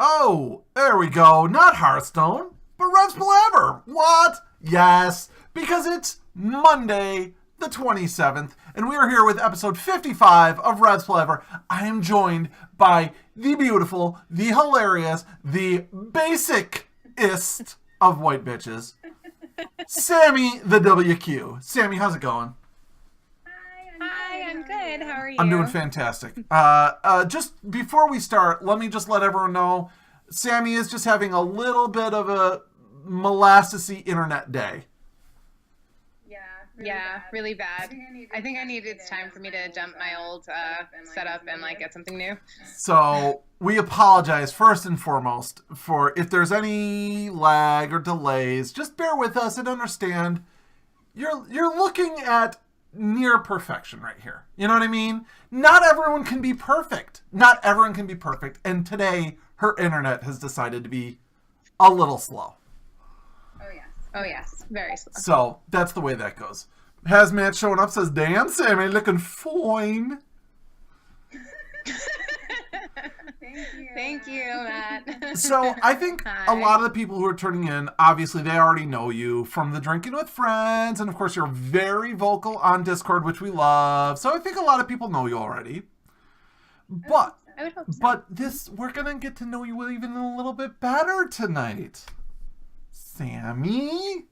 Oh, there we go. Not Hearthstone, but Rev's Palaver. What? Yes, because it's Monday, the 27th, and we are here with episode 55 of Rev's Palaver. I am joined by the beautiful, the hilarious, the basicest of white bitches, Sammy the WQ. Sammy, how's it going? Hi, I'm good. How are you? I'm doing fantastic. Just before we start, let me just let everyone know, Sammy is just having a little bit of a molasses-y internet day. Yeah, really bad. I think I need it's time for me to dump my old setup and get something new. So we apologize first and foremost for if there's any lag or delays. Just bear with us and understand you're looking at near perfection right here. You know what I mean? Not everyone can be perfect. Not everyone can be perfect. And today, her internet has decided to be a little slow. Oh, yes. Very slow. So, that's the way that goes. Hazmat showing up says, damn, Sammy, looking fine. Thank you, Matt. So, I think a lot of the people who are turning in, obviously, they already know you from the Drinking with Friends. And, of course, you're very vocal on Discord, which we love. So, I think a lot of people know you already. But, I would hope so. we're going to get to know you even a little bit better tonight. Sammy?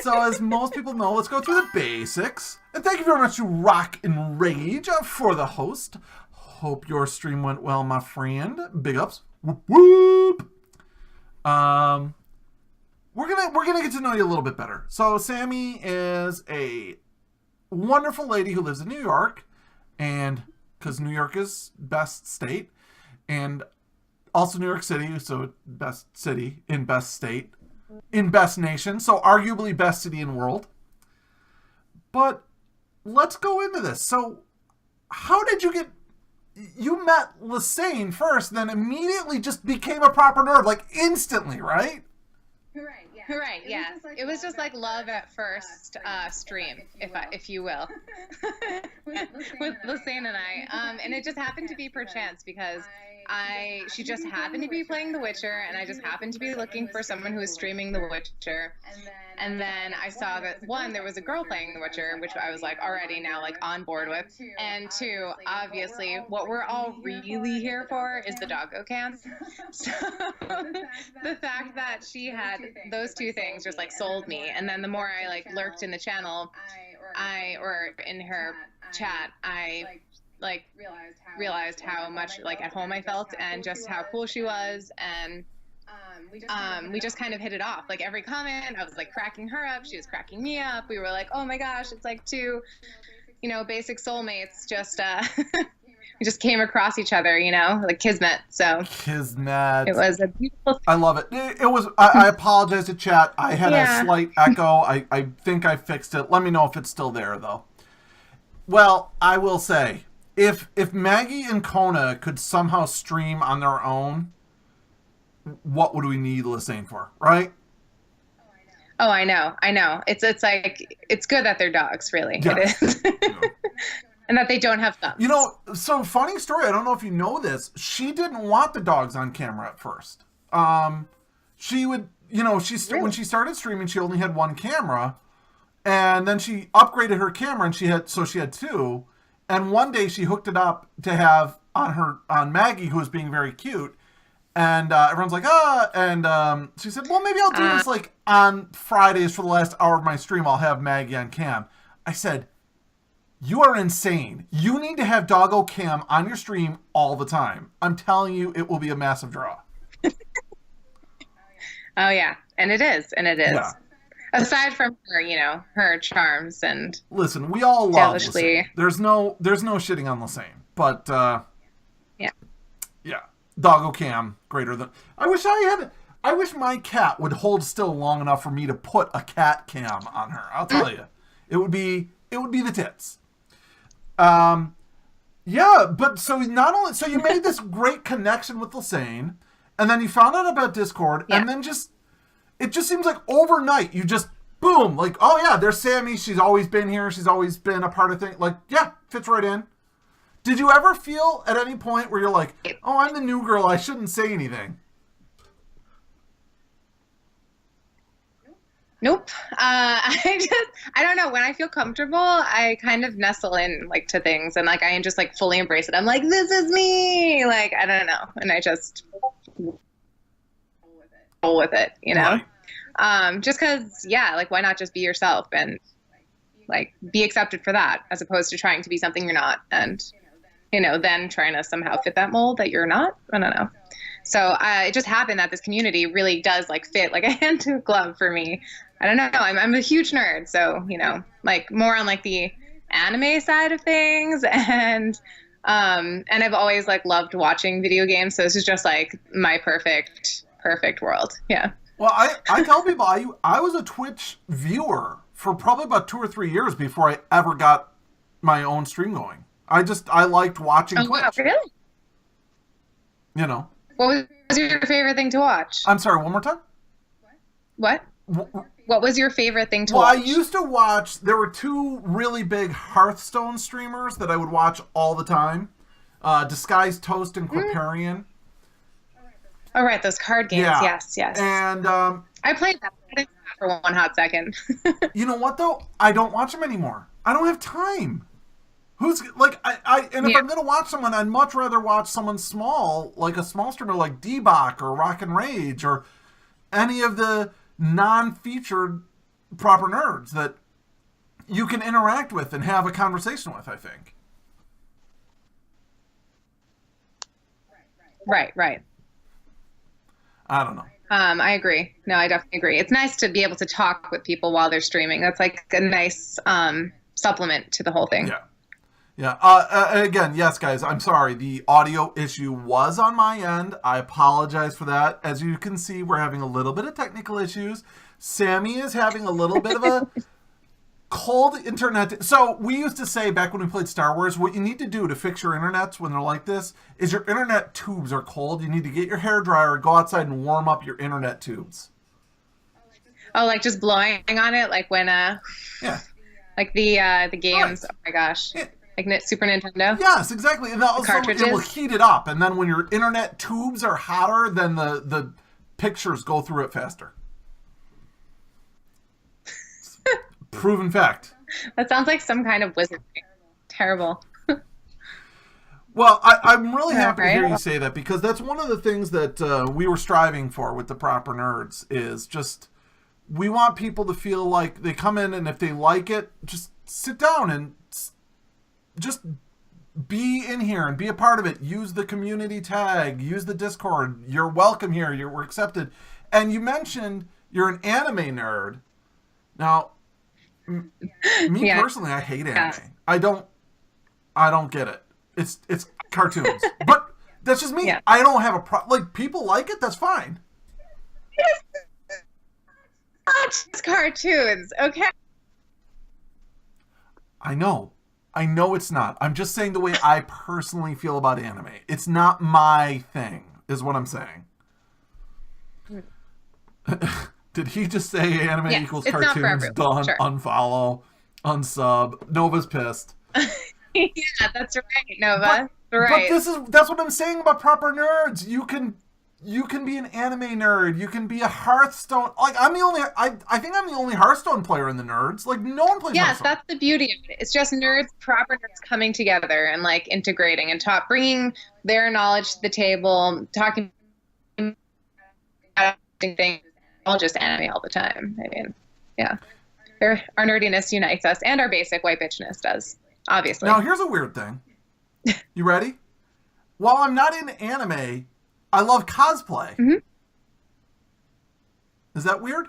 So, as most people know, let's go through the basics. And thank you very much to Rock and Rage for the host. Hope your stream went well, my friend. Big ups. Whoop whoop. We're gonna get to know you a little bit better. So Sammy is a wonderful lady who lives in New York, and because New York is best state, and also New York City, so best city in best state, in best nation, so arguably best city in world. But let's go into this. So how did you get... You met Lassane first, then immediately just became a proper nerd, like instantly, right? Right, yes. It was just like love at first stream, if you will, with Lassane and I. And it just happened to be per chance because she just happened to be playing The Witcher, and I just happened to be looking for someone who was streaming The Witcher. And then I saw that, one, there was a girl playing The Witcher, which I was already now on board with. And two, obviously, what we're all really here for is the doggo cam. So the fact that she had those two things just sold me. And then the more I lurked in the channel, or in her chat, I realized how much at home I felt and just how cool she was. And we just kind of hit it off. Every comment, I was cracking her up. She was cracking me up. We were oh my gosh, it's two, basic soulmates. Just, we just came across each other, kismet. So Kismet. It was a beautiful thing. I love it. It was, I apologize to chat. I had a slight echo. I think I fixed it. Let me know if it's still there though. Well, I will say, if Maggie and Kona could somehow stream on their own, what would we need Lassane for, right? Oh, I know. It's it's good that they're dogs, really. Yes. It is. And that they don't have thumbs. So funny story, I don't know if you know this, she didn't want the dogs on camera at first. She would, when she started streaming, she only had one camera, and then she upgraded her camera, and she had two, and one day she hooked it up to have on Maggie, who was being very cute. And everyone's and she said, well, maybe I'll do this on Fridays for the last hour of my stream. I'll have Maggie on cam. I said, you are insane. You need to have doggo cam on your stream all the time. I'm telling you, it will be a massive draw. Oh, yeah. And it is. Yeah. Aside from her, her charms and... Listen, we all love Lassane. There's no shitting on Lassane. But, yeah. Yeah. Doggo cam, greater than... I wish my cat would hold still long enough for me to put a cat cam on her. I'll tell you. It would be the tits. Yeah, but so you made this great connection with Lassane, and then you found out about Discord, and then it just seems like overnight you just boom, oh yeah, there's Sammy, she's always been here, she's always been a part of things, fits right in. Did you ever feel at any point where you're like, oh, I'm the new girl, I shouldn't say anything? Nope. I don't know. When I feel comfortable, I kind of nestle in like to things and like I just like fully embrace it. I'm like, this is me. Like, I don't know. And I just roll with it, you know? Right. Just cause like, why not just be yourself and like be accepted for that as opposed to trying to be something you're not. And, then trying to somehow fit that mold that you're not. I don't know. So it just happened that this community really does like fit like a hand to a glove for me. I don't know. I'm a huge nerd. So, like more on like the anime side of things. And I've always like loved watching video games. So this is just like my perfect world. Yeah. Well, I tell people I was a Twitch viewer for probably about 2 or 3 years before I ever got my own stream going. I liked watching Twitch. Wow, really? What was your favorite thing to watch? I'm sorry, one more time? What? What was your favorite thing to watch? watch? Well, I used to watch, there were 2 really big Hearthstone streamers that I would watch all the time. Disguised Toast and Quiparian. Oh, right, those card games. Yeah. Yes. And I played that for one hot second. You know what, though? I don't watch them anymore. I don't have time. Who's like if I'm gonna watch someone, I'd much rather watch someone small, like a small streamer like D-Bach or Rock and Rage or any of the non-featured proper nerds that you can interact with and have a conversation with, I think. Right. I don't know. I agree. No, I definitely agree. It's nice to be able to talk with people while they're streaming. That's like a nice supplement to the whole thing. Yeah. Again, yes, guys, I'm sorry. The audio issue was on my end. I apologize for that. As you can see, we're having a little bit of technical issues. Sammy is having a little bit of a cold internet. So we used to say back when we played Star Wars, what you need to do to fix your internets when they're like this is your internet tubes are cold. You need to get your hairdryer, go outside and warm up your internet tubes. Oh, like just blowing on it, like when like the games. Right. Oh my gosh. Yeah. Like Super Nintendo? Yes, exactly. And also it will heat it up. And then when your internet tubes are hotter, then the pictures go through it faster. Proven fact. That sounds like some kind of wizardry. Terrible. Well, I'm really happy to hear you say that because that's one of the things that we were striving for with the Proper Nerds is just we want people to feel like they come in and if they like it, just sit down and just be in here and be a part of it. Use the community tag. Use the Discord. You're welcome here. We're accepted. And you mentioned you're an anime nerd. Now, me personally, I hate anime. I don't get it. It's cartoons. But that's just me. Yeah. I don't have a like people like it. That's fine. It's cartoons, okay? I know it's not. I'm just saying the way I personally feel about anime. It's not my thing, is what I'm saying. Did he just say anime equals cartoons? Done. Sure. Unfollow. Unsub. Nova's pissed. Yeah, that's right, Nova. Right. But that's what I'm saying about Proper Nerds. You can be an anime nerd. You can be a Hearthstone. Like I think I'm the only Hearthstone player in the nerds. Like no one plays. Yes, Hearthstone. That's the beauty of it. It's just nerds, proper nerds coming together and like integrating and bringing their knowledge to the table, talking about things. All just anime all the time. I mean, yeah, our nerdiness unites us, and our basic white bitchness does. Obviously. Now here's a weird thing. You ready? While I'm not in anime, I love cosplay. Mm-hmm. Is that weird?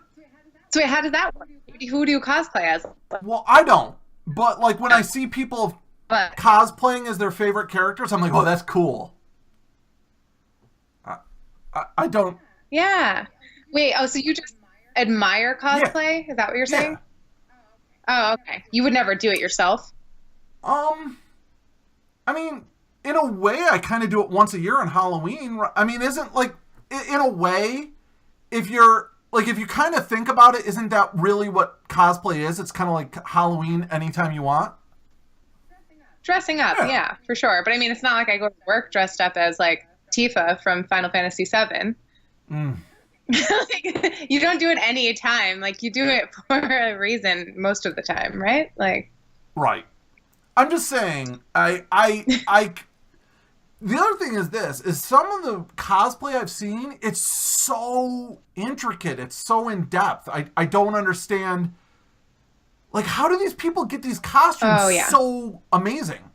So wait, how does that work? Who do you cosplay as? Well, I don't. But like when I see people cosplaying as their favorite characters, I'm like, oh, that's cool. I don't. Yeah. Wait. Oh, so you just admire cosplay? Yeah. Is that what you're saying? Yeah. Oh, okay. You would never do it yourself? I mean, in a way, I kind of do it once a year on Halloween. I mean, isn't like, in a way, if you kind of think about it, isn't that really what cosplay is? It's kind of like Halloween anytime you want. Dressing up, yeah, for sure. But I mean, it's not like I go to work dressed up as like Tifa from Final Fantasy VII. Like, you don't do it any time. Like, you do it for a reason most of the time, right? Like, right. I'm just saying, the other thing is some of the cosplay I've seen, it's so intricate. It's so in depth. I don't understand. Like, how do these people get these costumes so amazing?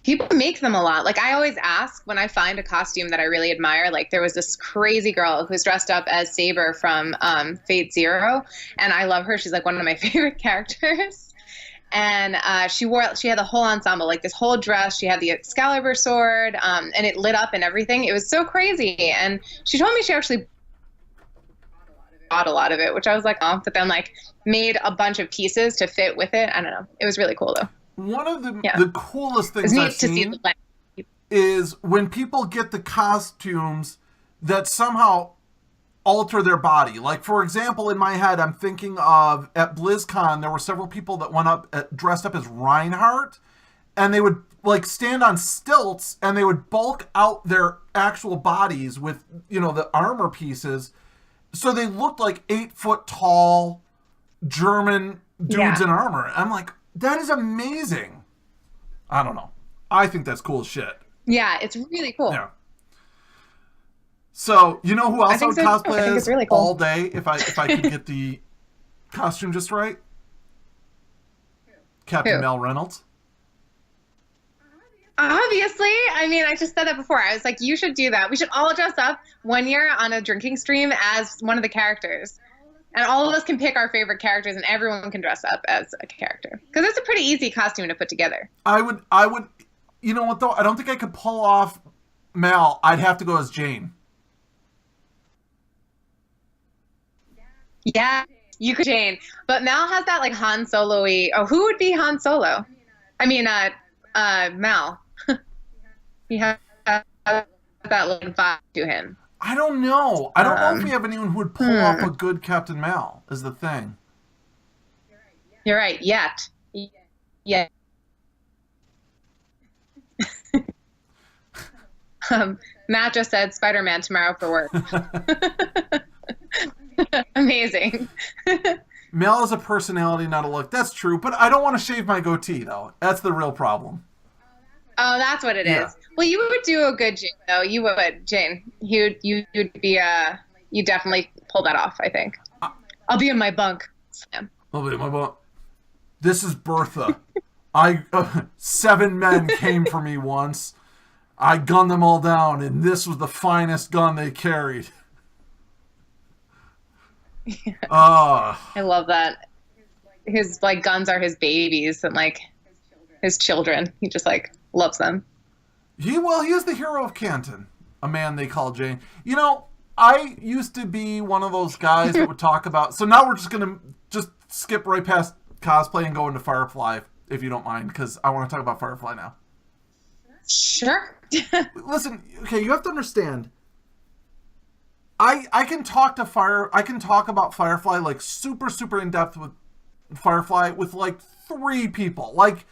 People make them a lot. Like, I always ask when I find a costume that I really admire. Like, there was this crazy girl who's dressed up as Saber from Fate Zero, and I love her. She's like one of my favorite characters. And she had the whole ensemble, like this whole dress. She had the Excalibur sword, and it lit up and everything. It was so crazy. And she told me she actually bought a lot of it, which I was like, oh, but then like made a bunch of pieces to fit with it. I don't know. It was really cool though. One of the coolest things I've seen is when people get the costumes that somehow alter their body. Like, for example, in my head, I'm thinking of at BlizzCon, there were several people that went up dressed up as Reinhardt, and they would like stand on stilts and they would bulk out their actual bodies with, the armor pieces. So they looked like 8-foot tall German dudes in armor. I'm like, that is amazing. I don't know. I think that's cool as shit. Yeah, it's really cool. Yeah. So, you know who else I would cosplay as really cool all day if I could get the costume just right? Captain Mel Reynolds. Obviously. I mean, I just said that before. I was like, you should do that. We should all dress up one year on a drinking stream as one of the characters. And all of us can pick our favorite characters, and everyone can dress up as a character. Because it's a pretty easy costume to put together. I would, you know what, though? I don't think I could pull off Mal. I'd have to go as Jane. Yeah, you could Jane. But Mal has that, like, Han Solo-y. Oh, who would be Han Solo? I mean, Mal. He has that, like, vibe to him. I don't know. I don't know if we have anyone who would pull off a good Captain Mal, is the thing. You're right. Yet. Yeah. Matt just said Spider-Man tomorrow for work. Amazing. Mal is a personality, not a look. That's true, but I don't want to shave my goatee, though. That's the real problem. Oh, that's what it is. Well, you would do a good Jane, though. You would, Jane. You'd be you definitely pull that off, I think. I'll be in my bunk. I'll be in my bunk. This is Bertha. 7 men came for me once. I gunned them all down, and this was the finest gun they carried. I love that. His like guns are his babies and like his children. He just like loves them. He is the hero of Canton, a man they call Jane. I used to be one of those guys that would talk about. So now we're just gonna skip right past cosplay and go into Firefly, if you don't mind, because I want to talk about Firefly now. Sure. Listen, okay, you have to understand. I can talk about Firefly like super in depth with Firefly with like 3 people. Like,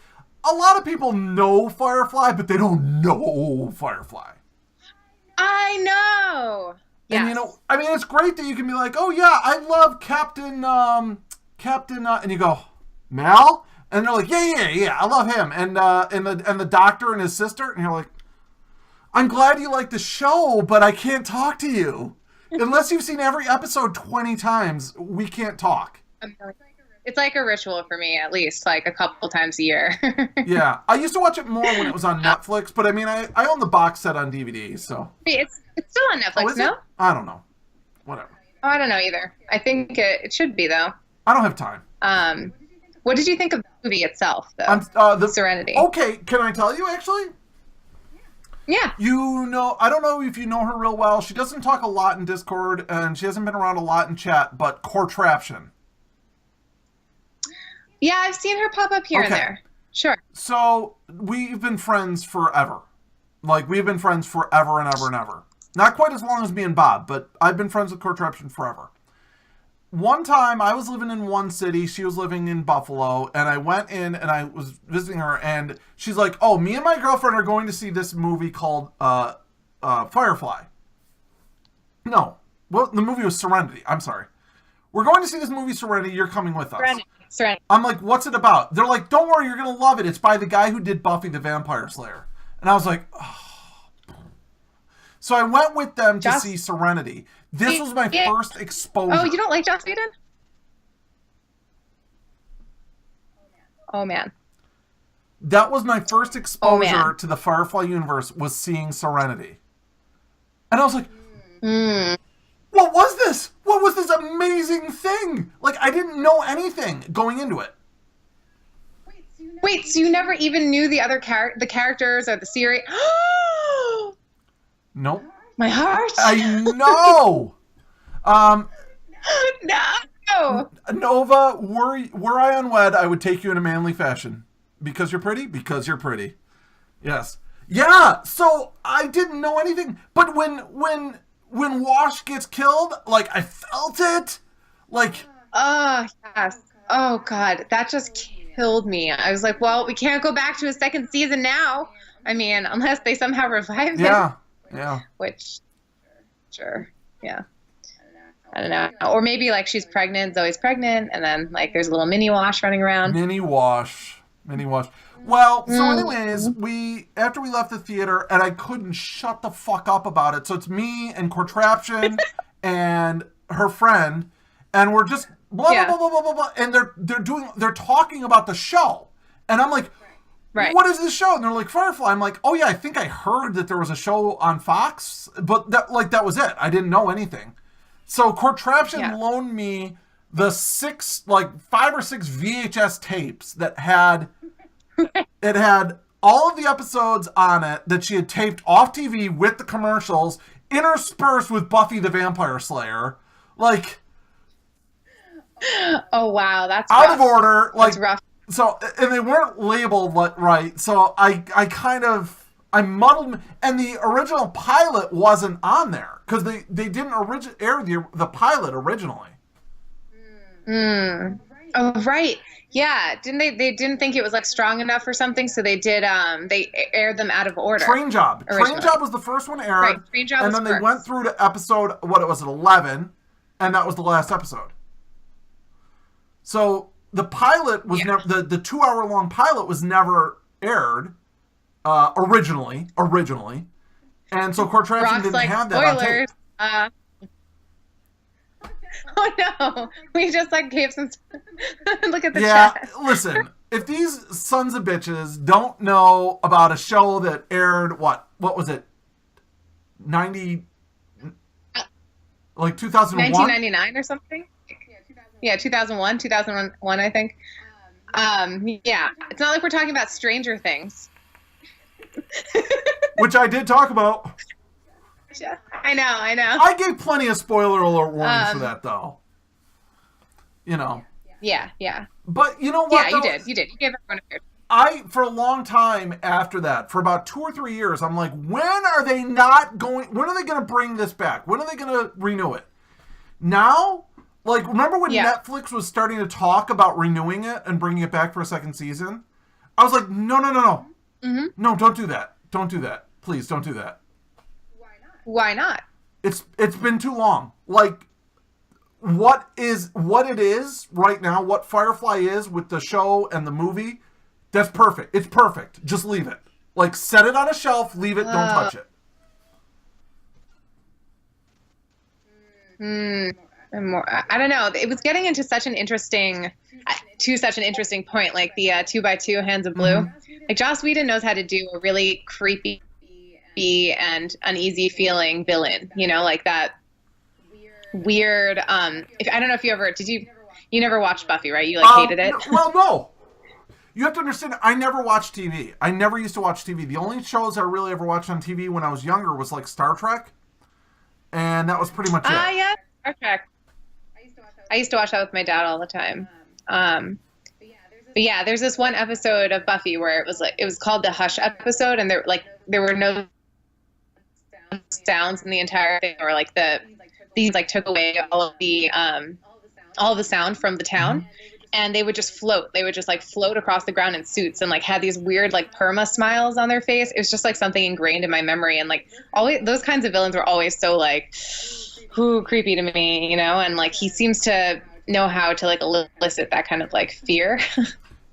a lot of people know Firefly, but they don't know Firefly. I know. And I mean, it's great that you can be like, oh yeah, I love Captain, and you go, Mal? And they're like, yeah, I love him. And the doctor and his sister, and you're like, I'm glad you like the show, but I can't talk to you. Unless you've seen every episode 20 times, we can't talk. It's like a ritual for me, at least, like a couple times a year. Yeah. I used to watch it more when it was on Netflix, but I mean, I own the box set on DVD, so. It's still on Netflix, no? I don't know. Whatever. Oh, I don't know either. I think it should be, though. I don't have time. What did you think of the movie itself, though? The Serenity. Okay, can I tell you, actually? Yeah. I don't know if you know her real well. She doesn't talk a lot in Discord, and she hasn't been around a lot in chat, but Contraption. Yeah, I've seen her pop up here and there. Sure. So, we've been friends forever. Like, we've been friends forever and ever and ever. Not quite as long as me and Bob, but I've been friends with Contraption forever. one time I was living in one city, she was living in Buffalo, and I went in and I was visiting her, and she's like, oh, me and my girlfriend are going to see this movie called Firefly. No. Well, the movie was Serenity. I'm sorry. We're going to see this movie Serenity. You're coming with us. Serenity. I'm like, what's it about? They're like, don't worry, you're going to love it. It's by the guy who did Buffy the Vampire Slayer. And I was like, oh. So I went with them to see Serenity. This was my first exposure. Oh, you don't like Joss Whedon? Oh, man. That was my first exposure to the Firefly universe, was seeing Serenity. And I was like, what was this? What was this amazing thing? Like, I didn't know anything going into it. Wait, so you never even knew the other the characters or the series? Nope. My heart. I know. No. Nova, were I unwed, I would take you in a manly fashion. Because you're pretty? Because you're pretty. Yes. Yeah, so I didn't know anything. But when Wash gets killed, like, I felt it. Like... Oh, yes. Oh, God. That just killed me. I was like, well, we can't go back to a second season now. I mean, unless they somehow revive him. Yeah. Which, sure. Yeah. I don't know. Or maybe, like, she's pregnant, Zoe's pregnant, and then, like, there's a little mini Wash running around. Mini Wash. Well, so anyways, after we left the theater, and I couldn't shut the fuck up about it, so it's me and Contraption and her friend, and we're just blah, blah, blah, blah, blah, blah, and they're talking about the show. And I'm like, what is this show? And they're like, Firefly. I'm like, oh yeah, I think I heard that there was a show on Fox, but that was it. I didn't know anything. So Contraption loaned me the 5 or 6 VHS tapes that had all of the episodes on it that she had taped off TV with the commercials, interspersed with Buffy the Vampire Slayer. Like, oh wow, that's out rough. of order. Like, that's rough. So, and they weren't labeled right. So I muddled, and the original pilot wasn't on there because they didn't air the pilot originally. Oh, right. Yeah. Didn't they didn't think it was like strong enough or something, so they did they aired them out of order. Train Job was the first one aired. Right. Train Job, and then they went through to episode 11, and that was the last episode. So the pilot was never the 2-hour long pilot was never aired originally. And so Contraption didn't have that spoilers. On tape. Oh no! We just gave some. Look at the chat. Yeah, listen. If these sons of bitches don't know about a show that aired what was it? 2001? 1999 or something. Yeah, 2001, I think. Yeah, it's not like we're talking about Stranger Things. Which I did talk about. I know. I gave plenty of spoiler alert warnings for that, though. You know. Yeah. But you know what? Yeah, you did. You gave everyone a fair. For a long time after that, for about 2 or 3 years, I'm like, when are they going to bring this back? When are they going to renew it? Now, remember when Netflix was starting to talk about renewing it and bringing it back for a second season? I was like, no. Mm-hmm. No, don't do that. Don't do that. Please, don't do that. Why not? It's been too long. What it is right now, what Firefly is with the show and the movie, that's perfect. It's perfect. Just leave it. Set it on a shelf, leave it, don't touch it. I don't know. It was getting into such an interesting point, like the 2x2 Hands of Blue. Mm-hmm. Joss Whedon knows how to do a really creepy and uneasy feeling villain, like that weird I don't know if you ever you never watched Buffy, right? You hated it? Well, no. You have to understand, I never watched TV. I never used to watch TV. The only shows I really ever watched on TV when I was younger was Star Trek, and that was pretty much it. Yeah, Star Trek. I used to watch that with my dad all the time. But yeah, there's this one episode of Buffy where it was called the Hush episode, and there were no sounds in the entire thing, or these took away all of the all the sound from the town. And they would just float. They would just like float across the ground in suits and like had these weird like perma smiles on their face. It was just like something ingrained in my memory. And like always those kinds of villains were always so like, ooh, creepy to me, you know? And like he seems to know how to like elicit that kind of like fear.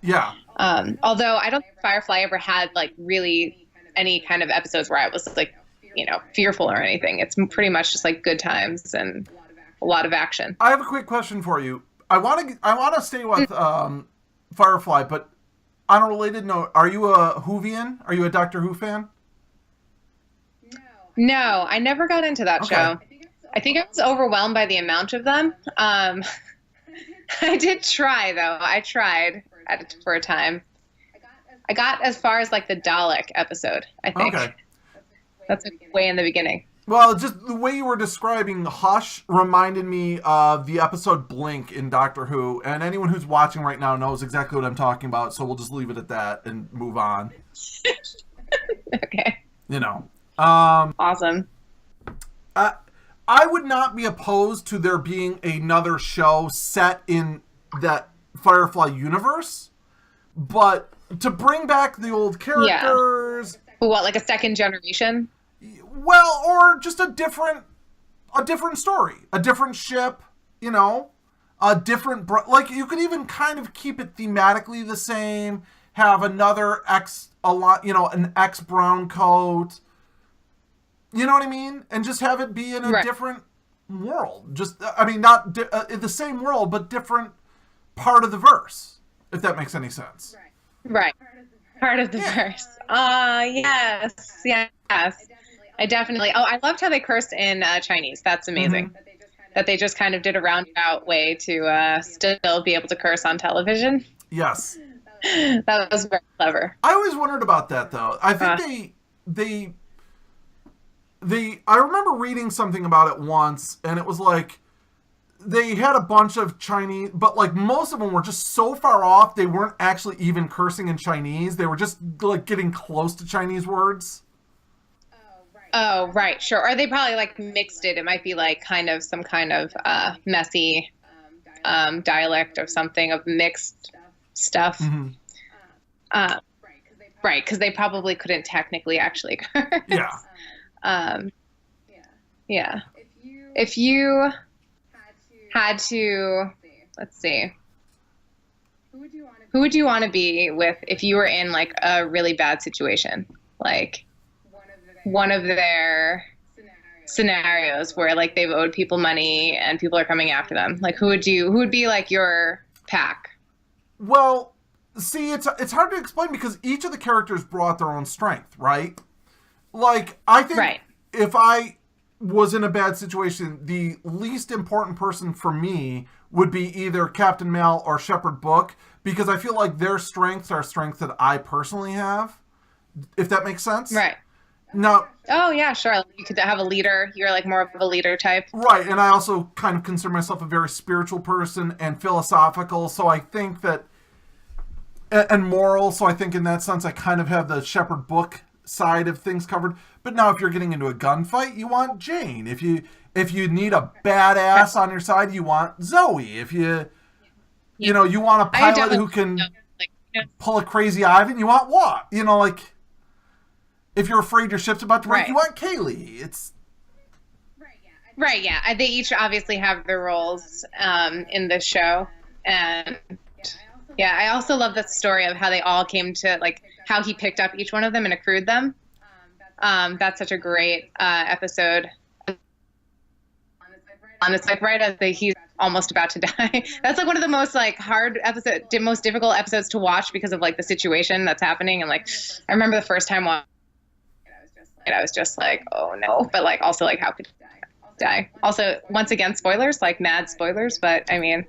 Yeah. Although I don't think Firefly ever had like really any kind of episodes where I was like, you know, fearful or anything. It's pretty much just like good times and a lot of action. I have a quick question for you. I want to stay with Firefly, but on a related note, are you a Whovian? Are you a Doctor Who fan? No, I never got into that show. I think I was overwhelmed by the amount of them. I did try, though. I tried for a time. I got as far as like the Dalek episode, I think. Okay. That's way in the beginning. Well, just the way you were describing Hush reminded me of the episode Blink in Doctor Who, and anyone who's watching right now knows exactly what I'm talking about, so we'll just leave it at that and move on. Okay. You know. Awesome. I would not be opposed to there being another show set in that Firefly universe, but to bring back the old characters... Yeah. What, like a second generation? Well, or just a different story, a different ship, you know, a different, like you could even kind of keep it thematically the same, have another an X brown coat, you know what I mean? And just have it be in a different world. Just, I mean, not the same world, but different part of the verse, if that makes any sense. Right. Part of the verse. Yes. I definitely. Oh, I loved how they cursed in Chinese. That's amazing. Mm-hmm. That they just kind of did a roundabout way to still be able to curse on television. Yes. That was very clever. I always wondered about that, though. I think I remember reading something about it once, and it was like they had a bunch of Chinese, but like most of them were just so far off, they weren't actually even cursing in Chinese. They were just like getting close to Chinese words. Oh, right, sure. Or they probably like mixed it. It might be like kind of some kind of messy dialect or something of mixed stuff. Mm-hmm. Right, because they probably couldn't technically actually curse. Yeah. Yeah. If you had to, let's see, who would you want to be with if you were in like a really bad situation? Like one of their scenarios where like they've owed people money and people are coming after them. Like who would be like your pack? Well, see, it's hard to explain because each of the characters brought their own strength, right? Like I think if I was in a bad situation, the least important person for me would be either Captain Mal or Shepherd Book, because I feel like their strengths are strengths that I personally have, if that makes sense. Right. No. Oh, yeah, sure. You could have a leader. You're like more of a leader type. Right, and I also kind of consider myself a very spiritual person and philosophical, so I think that, and moral, so I think in that sense I kind of have the Shepherd Book side of things covered. But now if you're getting into a gunfight, you want Jane. If you need a badass on your side, you want Zoe. If you want a pilot who can pull a crazy Ivan, you want Watt. You know, like if you're afraid your ship's about to break, you want Kaylee. It's right, yeah. They each obviously have their roles in this show, and yeah, I also love the story of how they all came to like how he picked up each one of them and accrued them. That's such a great episode. And it's like right as he's almost about to die. That's like one of the most like most difficult episodes to watch because of like the situation that's happening. And like I remember the first time watching it, I was just like, oh no. But like also like how could he die? Also, once again, spoilers, like mad spoilers. But I mean,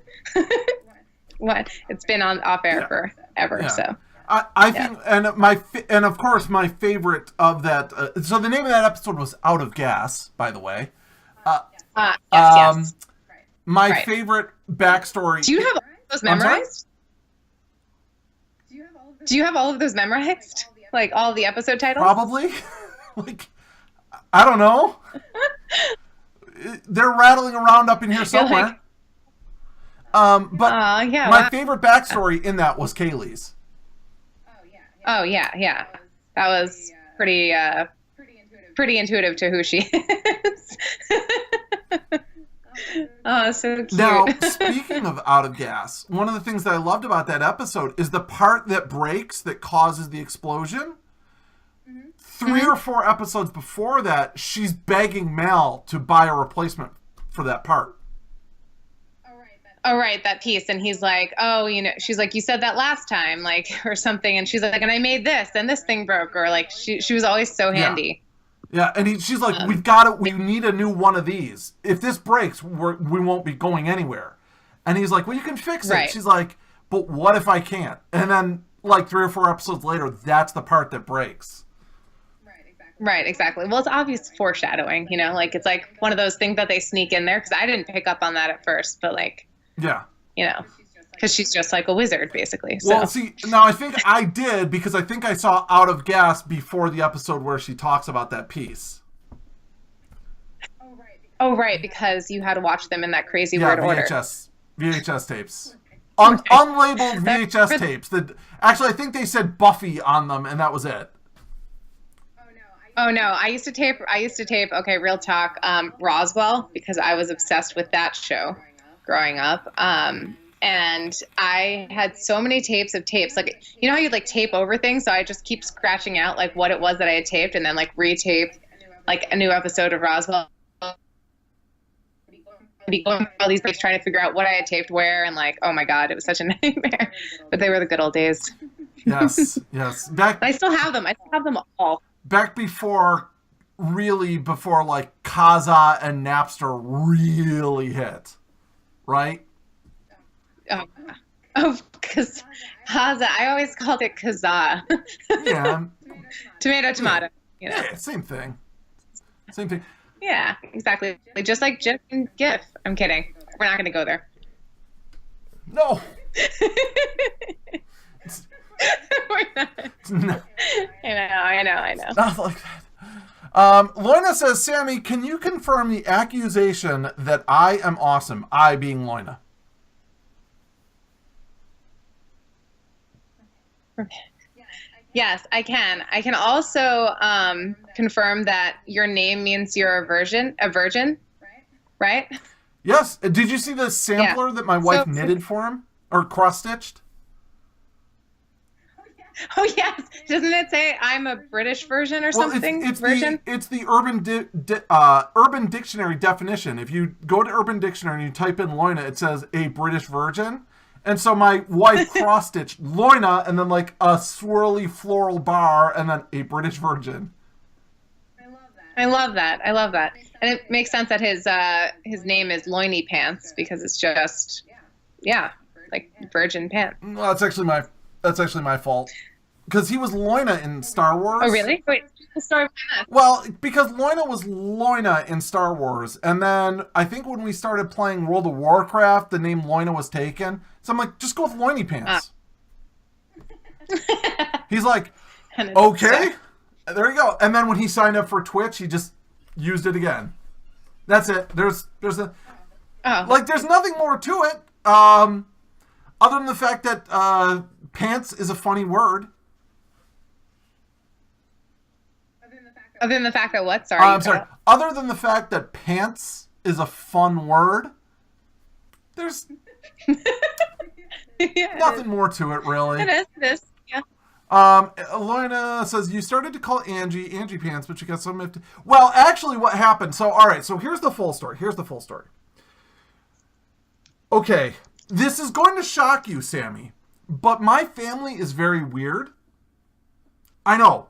what it's been on off air forever. Yeah. So. I think, and of course, my favorite of that. So the name of that episode was "Out of Gas," by the way. Yes. My favorite backstory. Do you have all those memorized? Do you have all of those memorized? Like all the episode titles? Probably. Like, I don't know. They're rattling around up in here somewhere. But yeah, my favorite backstory in that was Kaylee's. Oh yeah. That was pretty intuitive to who she is. Oh, so cute. Now, speaking of out of gas, one of the things that I loved about that episode is the part that breaks that causes the explosion. 3 or 4 episodes before that, she's begging Mel to buy a replacement for that part. Oh, right, that piece. And he's like, oh, you know, she's like, you said that last time, like, or something. And she's like, and I made this, and this thing broke. Or like, she was always so handy. Yeah, and she's like, we need a new one of these. If this breaks, we won't be going anywhere. And he's like, well, you can fix it. Right. She's like, but what if I can't? And then, like, 3 or 4 episodes later, that's the part that breaks. Right, exactly. Well, it's obvious foreshadowing, you know, like, it's like one of those things that they sneak in there, because I didn't pick up on that at first, but like, yeah, you know, because she's just like a wizard, basically. So. Well, see, now I think I did, because I think I saw Out of Gas before the episode where she talks about that piece. Oh, right, because you had to watch them in that crazy weird order. VHS tapes. Unlabeled VHS tapes. Actually, I think they said Buffy on them, and that was it. Oh no, I used to tape, okay, real talk, Roswell, because I was obsessed with that show growing up. And I had so many tapes, like, you know how you like tape over things? So I just keep scratching out like what it was that I had taped, and then like retape like a new episode of Roswell. Be going through all these tapes trying to figure out what I had taped where, and like, oh my God, it was such a nightmare. But they were the good old days. Yes. I still have them. I still have them all. Back before like Kazaa and Napster really hit, right? Oh, because Kazaa. I always called it Kazaa. Yeah. Tomato. You know. Yeah, same thing. Yeah, exactly. Just like GIF and GIF. I'm kidding. We're not going to go there. No. We're not. No. I know. Not like that. Loina says, Sammy, can you confirm the accusation that I am awesome? I being Loina. Yes, I can. I can also confirm that your name means you're a virgin, right? Yes. Did you see the sampler that my wife knitted for him? Or cross-stitched? Oh, yes. Doesn't it say I'm a British version or something? It's the Urban Dictionary definition. If you go to Urban Dictionary and you type in Loina, it says a British virgin. And so my wife cross-stitched Loina and then like a swirly floral bar and then a British virgin. I love that. And it makes sense that his name is Loiny Pants, because it's just, like virgin pants. Well, that's actually my fault. Because he was Loina in Star Wars. Oh, really? Wait, story. Well, because Loina was Loina in Star Wars. And then I think when we started playing World of Warcraft, the name Loina was taken. So I'm like, just go with Loiny Pants. He's like, okay. There you go. And then when he signed up for Twitch, he just used it again. That's it. There's nothing more to it. Other than the fact that pants is a funny word. Other than the fact that what? Sorry. I'm sorry. Other than the fact that pants is a fun word, there's nothing more to it, really. It is. Yeah. Elena says, you started to call Angie Pants, but you got so miffed. Well, actually, what happened? So, all right. So here's the full story. Okay. This is going to shock you, Sammy, but my family is very weird. I know.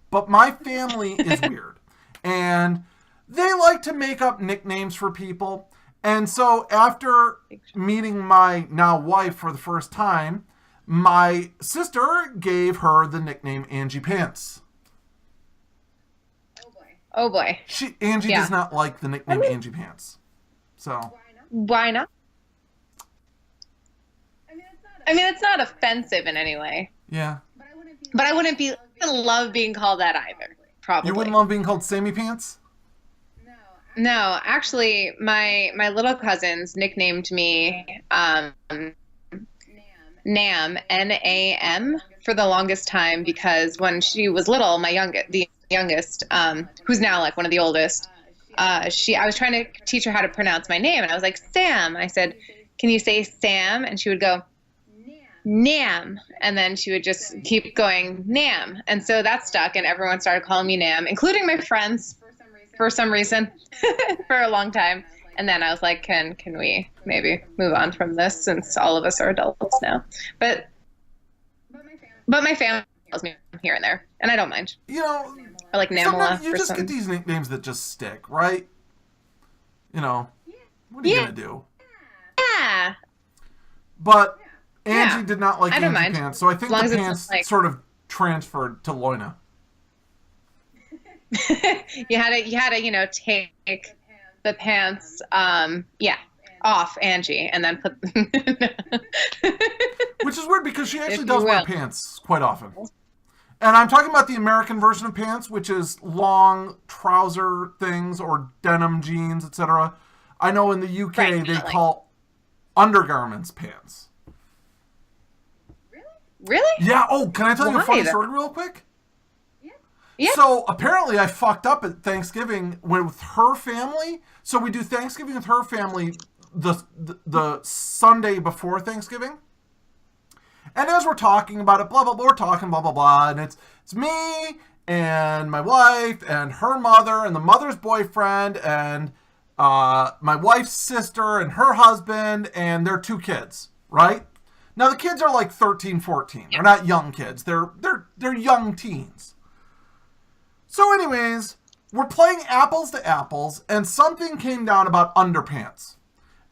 But my family is weird. And they like to make up nicknames for people. And so after meeting my now wife for the first time, my sister gave her the nickname Angie Pants. Oh boy. Angie does not like the nickname Angie Pants. So why not? I mean, it's not offensive in any way. Yeah. But I wouldn't love being called that either. Probably. You wouldn't love being called Sammy Pants? No, actually, my little cousins nicknamed me Nam, Nam, for the longest time because when she was little, the youngest, who's now like one of the oldest, I was trying to teach her how to pronounce my name, and I was like, Sam. I said, can you say Sam? And she would go, Nam. And then she would just keep going, Nam. And so that stuck, and everyone started calling me Nam, including my friends for some reason for a long time. And then I was like, can we maybe move on from this since all of us are adults now? But my family calls me here and there, and I don't mind. You know, I like Namala. You just get these nicknames that just stick, right? You know, what are you going to do? Yeah. But Angie did not like I don't Angie mind. Pants, so I think the pants sort of transferred to Loina. you had to, take the pants, off Angie, and then put. Which is weird because she actually does wear pants quite often. And I'm talking about the American version of pants, which is long trouser things or denim jeans, etc. I know in the UK they call undergarments pants. Really? Yeah. Oh, can I tell you a funny story real quick? Yeah. So apparently I fucked up at Thanksgiving with her family. So we do Thanksgiving with her family the Sunday before Thanksgiving. And as we're talking about it, blah, blah, blah, we're talking blah, blah, blah. And it's me and my wife and her mother and the mother's boyfriend and my wife's sister and her husband and their 2 kids, right? Now the kids are like 13, 14. They're not young kids. They're young teens. So anyways, we're playing apples to apples, and something came down about underpants.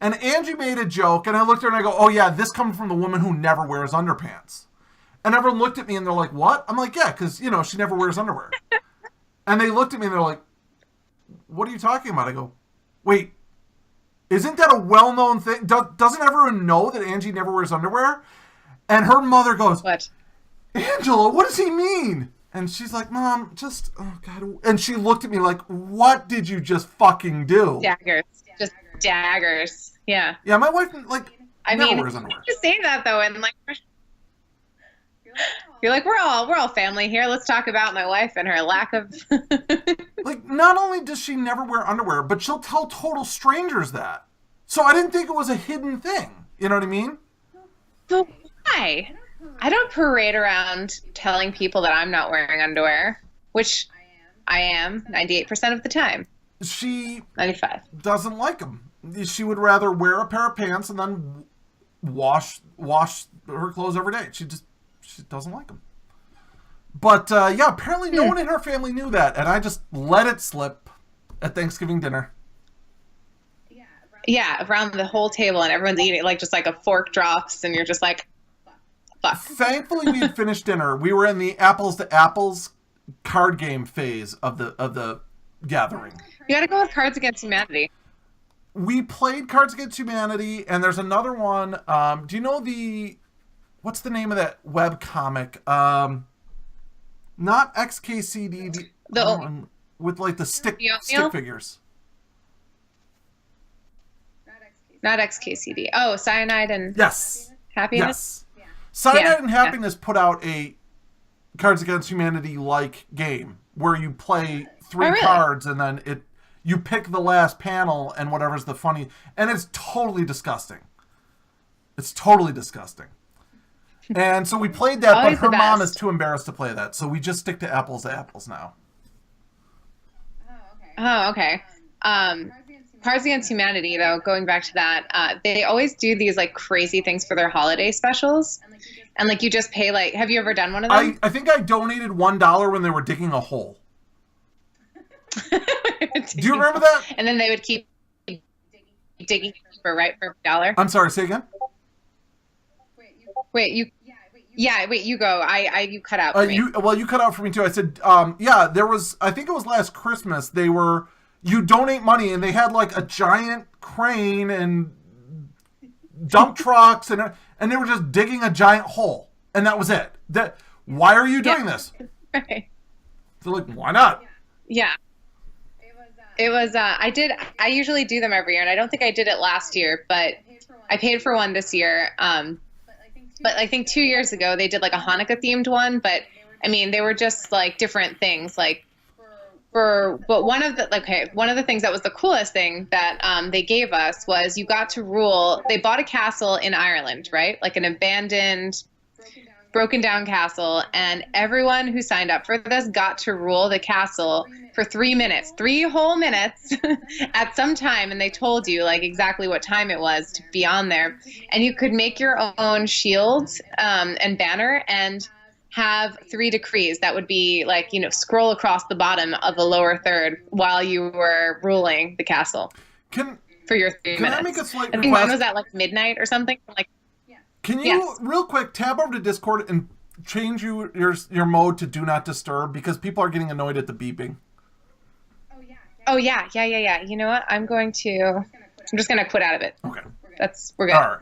And Angie made a joke, and I looked at her and I go, oh yeah, this comes from the woman who never wears underpants. And everyone looked at me and they're like, what? I'm like, yeah, because, she never wears underwear. And they looked at me and they're like, what are you talking about? I go, wait, isn't that a well-known thing? Doesn't everyone know that Angie never wears underwear? And her mother goes, what? Angela, what does he mean? And she's like, Mom, just, oh God. And she looked at me like, what did you just fucking do? Daggers. Just daggers. Yeah. Yeah, my wife, never wears underwear. You say that, though, and, you're like, we're all family here. Let's talk about my wife and her lack of... not only does she never wear underwear, but she'll tell total strangers that. So I didn't think it was a hidden thing. You know what I mean? So why? I don't parade around telling people that I'm not wearing underwear, which I am 98% of the time. She 95 doesn't like them. She would rather wear a pair of pants and then wash her clothes every day. She doesn't like them. But apparently no one in her family knew that, and I just let it slip at Thanksgiving dinner. Yeah, around the whole table, and everyone's eating just like a fork drops, and you're just like, fuck. Thankfully, we had finished dinner. We were in the apples to apples card game phase of the gathering. You gotta go with Cards Against Humanity. We played Cards Against Humanity, and there's another one. Do you know what's the name of that web comic? Not XKCD. With the stick figures. Not XKCD. Oh, Cyanide and Happiness? Yes. Cyanide and Happiness put out a Cards Against Humanity-like game where you play 3 cards and then you pick the last panel and whatever's the funny... And it's totally disgusting. It's totally disgusting. And so we played that, but her mom is too embarrassed to play that. So we just stick to apples now. Oh, okay. Cards Against Humanity, though, going back to that, they always do these crazy things for their holiday specials, and you just pay have you ever done one of them? I think I donated $1 when they were digging a hole. Do you remember that? And then they would keep digging for $1. I'm sorry, say again. Wait, you go. You cut out for me. You cut out for me too. I said, there was. I think it was last Christmas. You donate money, and they had a giant crane and dump trucks, and they were just digging a giant hole, and that was it. Why are you doing this? Right. They're like, why not? Yeah. It was, I usually do them every year, and I don't think I did it last year, but I paid for one this year. But I think 2 years ago they did like a Hanukkah themed one, but I mean, they were just like different things. Like but one of the things that was the coolest thing that they gave us was you got to rule. They bought a castle in Ireland, right? Like an abandoned, broken down castle, and everyone who signed up for this got to rule the castle for 3 minutes, 3 whole minutes at some time, and they told you like exactly what time it was to be on there, and you could make your own shield and banner and have 3 decrees that would be like, you know, scroll across the bottom of the lower third while you were ruling the castle for your 3 minutes. Can I make a slight request? I think mine was at like midnight or something. Like, can you real quick tab over to Discord and change your mode to do not disturb, because people are getting annoyed at the beeping. Oh yeah. You know what? I'm just gonna quit out of it. Okay. We're good. All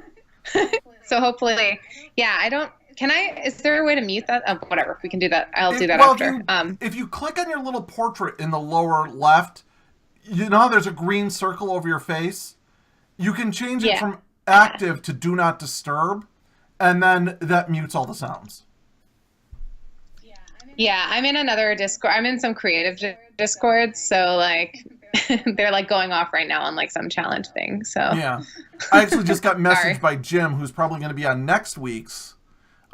right. So hopefully, is there a way to mute that? Whatever, we can do that. I'll do that after. If you click on your little portrait in the lower left, you know how there's a green circle over your face? You can change it from active to do not disturb, and then that mutes all the sounds. Yeah, I'm in another Discord. I'm in some creative Discords, so like they're like going off right now on like some challenge thing. So yeah, I actually just got messaged by Jim, who's probably going to be on next week's.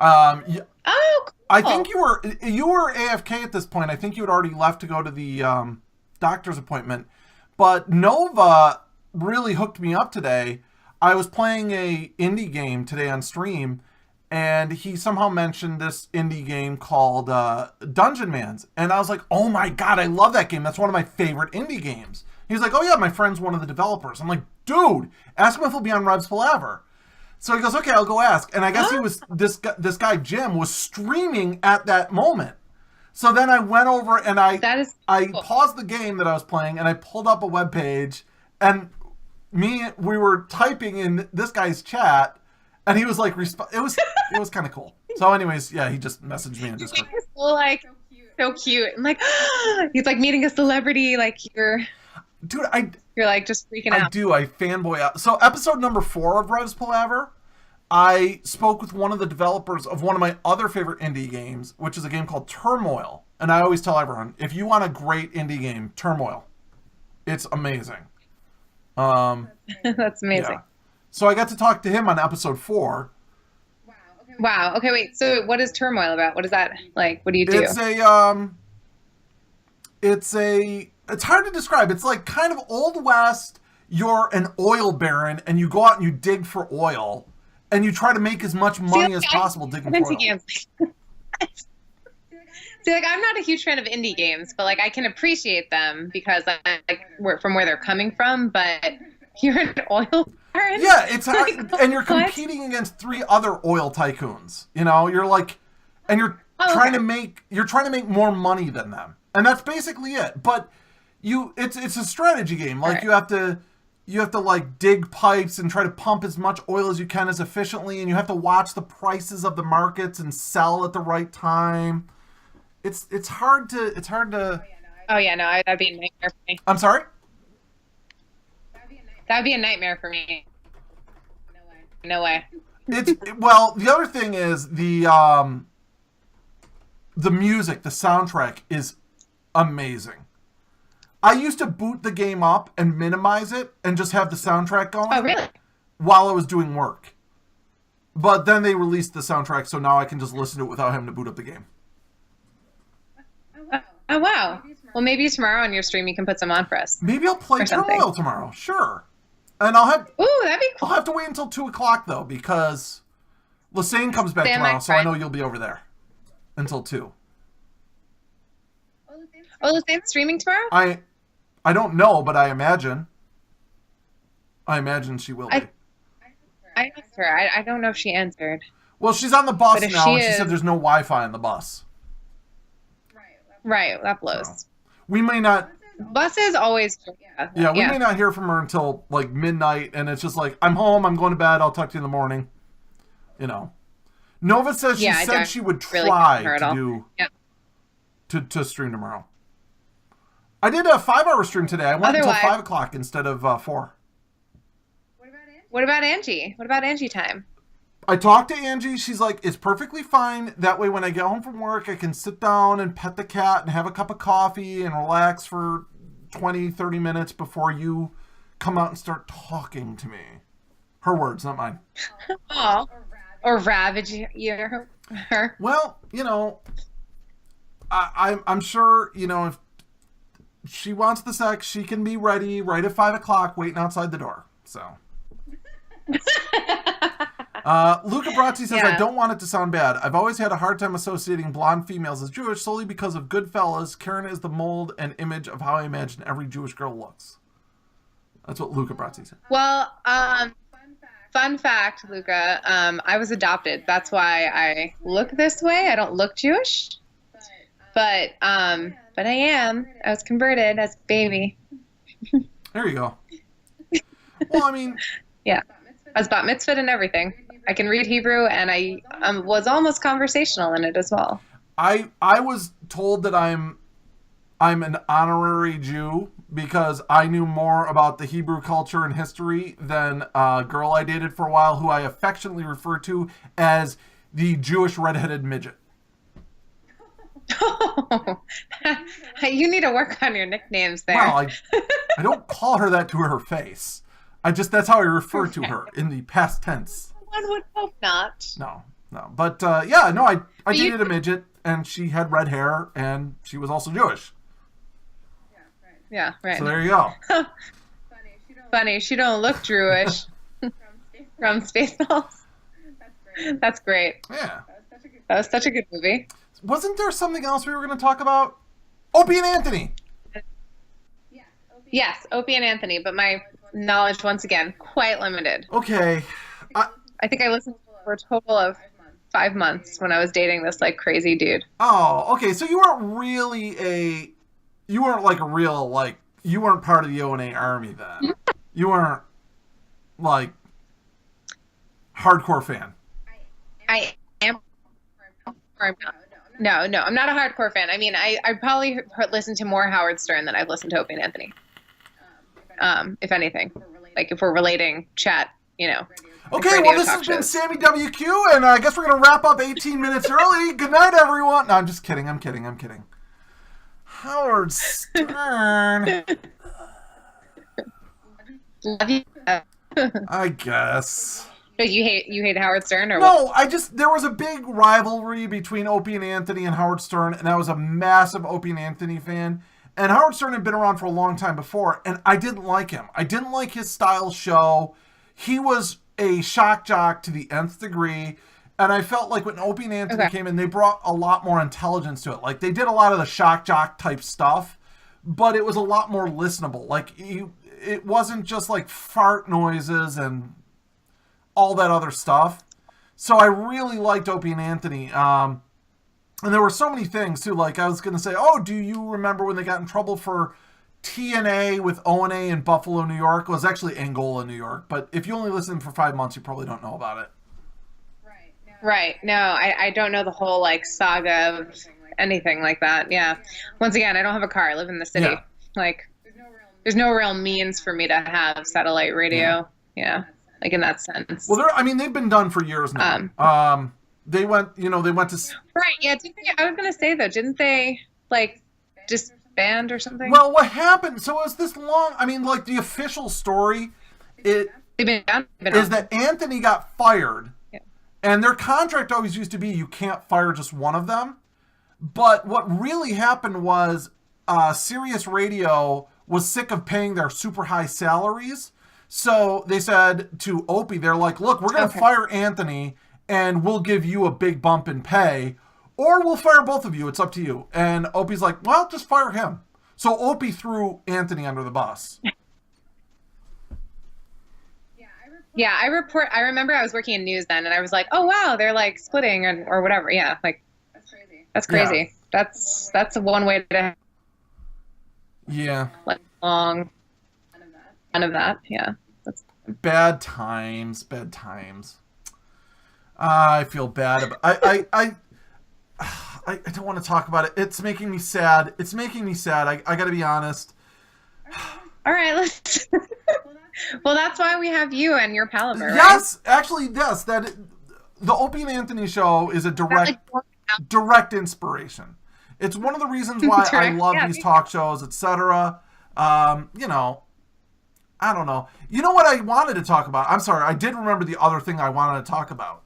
Oh, cool. I think you were AFK at this point. I think you had already left to go to the doctor's appointment. But Nova really hooked me up today. I was playing a indie game today on stream, and he somehow mentioned this indie game called Dungeon Mans. And I was like, oh my God, I love that game. That's one of my favorite indie games. He's like, oh yeah, my friend's one of the developers. I'm like, dude, ask him if he'll be on Rhev's Palaver. So he goes, okay, I'll go ask. And I guess he was, this guy, Jim, was streaming at that moment. So then I went over and I paused the game that I was playing, and I pulled up a webpage, and we were typing in this guy's chat, and he was like, it was kind of cool. So anyways, yeah, he just messaged me in Discord. So cute. I'm like, he's like meeting a celebrity, like you're like just freaking out. I fanboy out. So episode number 4 of Rhev's Palaver, I spoke with one of the developers of one of my other favorite indie games, which is a game called Turmoil. And I always tell everyone, if you want a great indie game, Turmoil. It's amazing. That's amazing. Yeah. So I got to talk to him on episode 4. Wow. Okay, wait. So what is Turmoil about? What is that like? What do you do? It's hard to describe. It's like kind of Old West. You're an oil baron, and you go out and you dig for oil, and you try to make as much money as possible digging for oil. See, like, I'm not a huge fan of indie games, but like I can appreciate them because from where they're coming from. But you're an oil baron? Yeah, it's hard, and you're competing against 3 other oil tycoons. You know, you're like, and you're trying to make more money than them, and that's basically it. But it's a strategy game. Like you have to like dig pipes and try to pump as much oil as you can as efficiently, and you have to watch the prices of the markets and sell at the right time. It's hard to. Oh yeah, no, that'd be a nightmare for me. I'm sorry? That'd be a nightmare for me. No way. Well, the other thing is the music, the soundtrack is amazing. I used to boot the game up and minimize it and just have the soundtrack going. Oh, really? While I was doing work. But then they released the soundtrack, so now I can just listen to it without having to boot up the game. Oh, wow. Well, maybe tomorrow on your stream you can put some on for us. Maybe I'll play Turmoil tomorrow. Sure. And I'll have... Ooh, that'd be cool. I'll have to wait until 2 o'clock, though, because Lassane comes back tomorrow, so I know you'll be over there until 2. Oh, Lassane's streaming tomorrow? I don't know, but I imagine. She will be. I asked her. I don't know if she answered. Well, she's on the bus now, and she said there's no Wi-Fi on the bus. Right, that blows. So, we may not... Buses always... Yeah, we may not hear from her until, like, midnight, and it's just like, I'm home, I'm going to bed, I'll talk to you in the morning. You know. Nova says she said she would try to stream tomorrow. I did a 5-hour stream today. I went until Otherwise- 5 o'clock instead of 4. What about Angie? What about Angie time? I talked to Angie. She's like, it's perfectly fine. That way when I get home from work, I can sit down and pet the cat and have a cup of coffee and relax for 20, 30 minutes before you come out and start talking to me. Her words, not mine. Oh, or ravage her. Well, I'm sure, if she wants the sex, she can be ready right at 5 o'clock waiting outside the door. So... Luca Brazzi says, I don't want it to sound bad. I've always had a hard time associating blonde females as Jewish solely because of Goodfellas. Karen is the mold and image of how I imagine every Jewish girl looks. That's what Luca Brazzi said. Well, fun fact, Luca, I was adopted. That's why I look this way. I don't look Jewish, but I am. I was converted as a baby. There you go. Well, I mean... Yeah. I was bat mitzvahed and everything. I can read Hebrew, and I was almost conversational in it as well. I was told that I'm an honorary Jew because I knew more about the Hebrew culture and history than a girl I dated for a while who I affectionately refer to as the Jewish redheaded midget. Oh, you need to work on your nicknames there. Well, I don't call her that to her face. That's how I refer to her in the past tense. One would hope not. No. But, I dated a midget, and she had red hair, and she was also Jewish. Yeah, right. So there you go. Funny, she don't look Jewish. From Spaceballs. That's great. Yeah. That was such a good movie. Wasn't there something else we were going to talk about? Opie and Anthony. Yes, Opie and Anthony, but my knowledge, once again, quite limited. Okay. I think I listened for a total of 5 months when I was dating this crazy dude. Oh, okay. So you weren't you weren't part of the O&A army then. You weren't hardcore fan. I am. No, I'm not a hardcore fan. I mean, I probably listened to more Howard Stern than I've listened to Opie and Anthony. If anything, if we're relating chat, Okay, well, this has been SammyWQ, and I guess we're going to wrap up 18 minutes early. Good night, everyone. No, I'm just kidding. I'm kidding. Howard Stern. Love you. I guess. You hate Howard Stern, or no? There was a big rivalry between Opie and Anthony and Howard Stern, and I was a massive Opie and Anthony fan. And Howard Stern had been around for a long time before, and I didn't like him. I didn't like his style show. He was a shock jock to the nth degree, and I felt like when Opie and Anthony came in, they brought a lot more intelligence to it. They did a lot of the shock jock type stuff, but it was a lot more listenable. It wasn't just fart noises and all that other stuff. So I really liked Opie and Anthony. And there were so many things too. I was going to say, do you remember when they got in trouble for TNA with O&A in Buffalo, New York? It was actually Angola, New York. But if you only listened for 5 months, you probably don't know about it. Right. No, I don't know the whole saga of anything like that. Yeah. Once again, I don't have a car. I live in the city. Yeah. There's no real means for me to have satellite radio. Yeah. In that sense. Well, they've been done for years now. They went to... Right, yeah. I was going to say, though, didn't they, disband or something? Well, what happened... So it was this long... the official story is that Anthony got fired. Yeah. And their contract always used to be you can't fire just one of them. But what really happened was Sirius Radio was sick of paying their super high salaries. So they said to Opie, they're like, look, we're going to fire Anthony... and we'll give you a big bump in pay, or we'll fire both of you. It's up to you. And Opie's like, well, just fire him. So Opie threw Anthony under the bus. Yeah, I remember I was working in news then, and I was like, oh, wow, they're, splitting or whatever. Yeah, that's crazy. Yeah. That's one way to... Yeah. Long... None of that, yeah. That's... Bad times. I feel bad about I don't want to talk about it. It's making me sad. I got to be honest. All right, let's. Well, that's why we have you and your Palaver, yes, right? Actually, yes. The Opie and Anthony show is a direct inspiration. It's one of the reasons why I love these talk shows, etc. You know, I don't know. You know what I wanted to talk about? I'm sorry, I did remember the other thing I wanted to talk about.